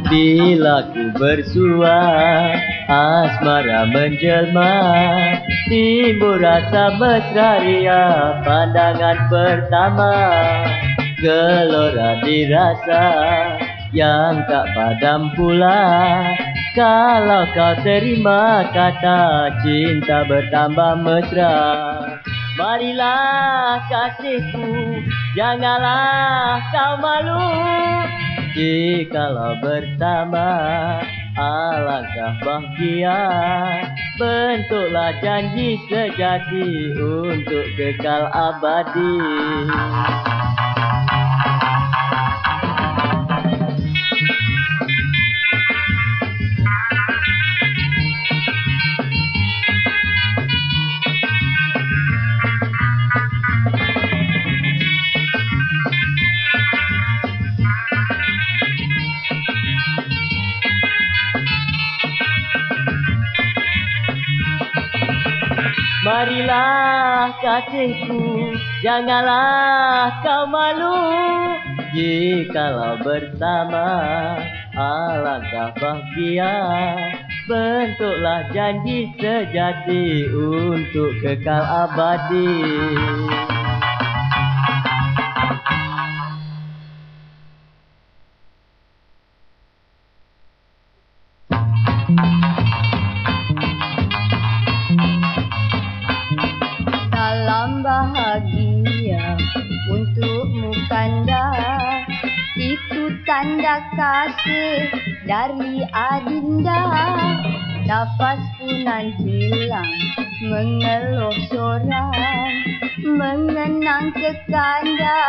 Bila ku bersua, asmara menjelma, timbul rasa mesra ria pandangan pertama. Gelora dirasa yang tak padam pula, kalau kau terima kata cinta bertambah mesra. Marilah kasihku, janganlah kau malu, jikalau bersama alangkah bahagia. Bentuklah janji sejati untuk kekal abadi. Marilah kasihku, janganlah kau malu, jikalau bersama alangkah bahagia. Bentuklah janji sejati untuk kekal abadi. Bahagia untukmu kanda, itu tanda kasih dari adinda. Nafas punan hilang mengeluh sorang, mengenang kekanda,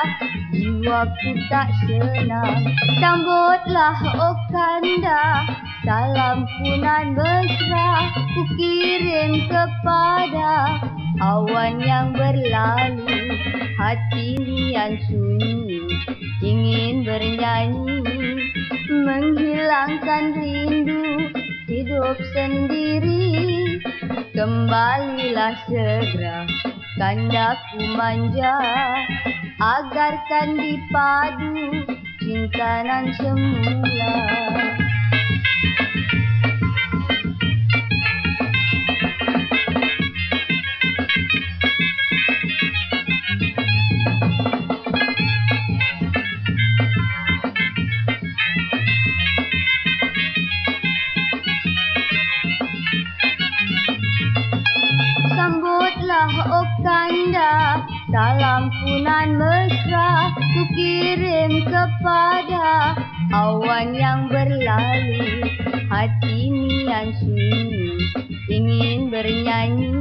jiwaku tak senang. Sambutlah oh kanda, salam punan mesra ku kirim kepada awan yang berlalu. Hati yang sunyi ingin bernyanyi, menghilangkan rindu hidup sendiri. Kembalilah segera kandaku manja, agarkan dipadu cinta nan semula. Sambutlah oh kanda, salam punan mesra ku kirim kepada awan yang berlalu. Hati yang sunyi ingin bernyanyi,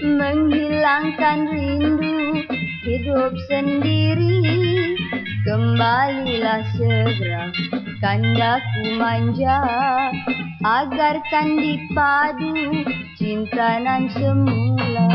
menghilangkan rindu hidup sendiri. Kembalilah segera kandaku manja, agarkan dipadu cinta nan semula.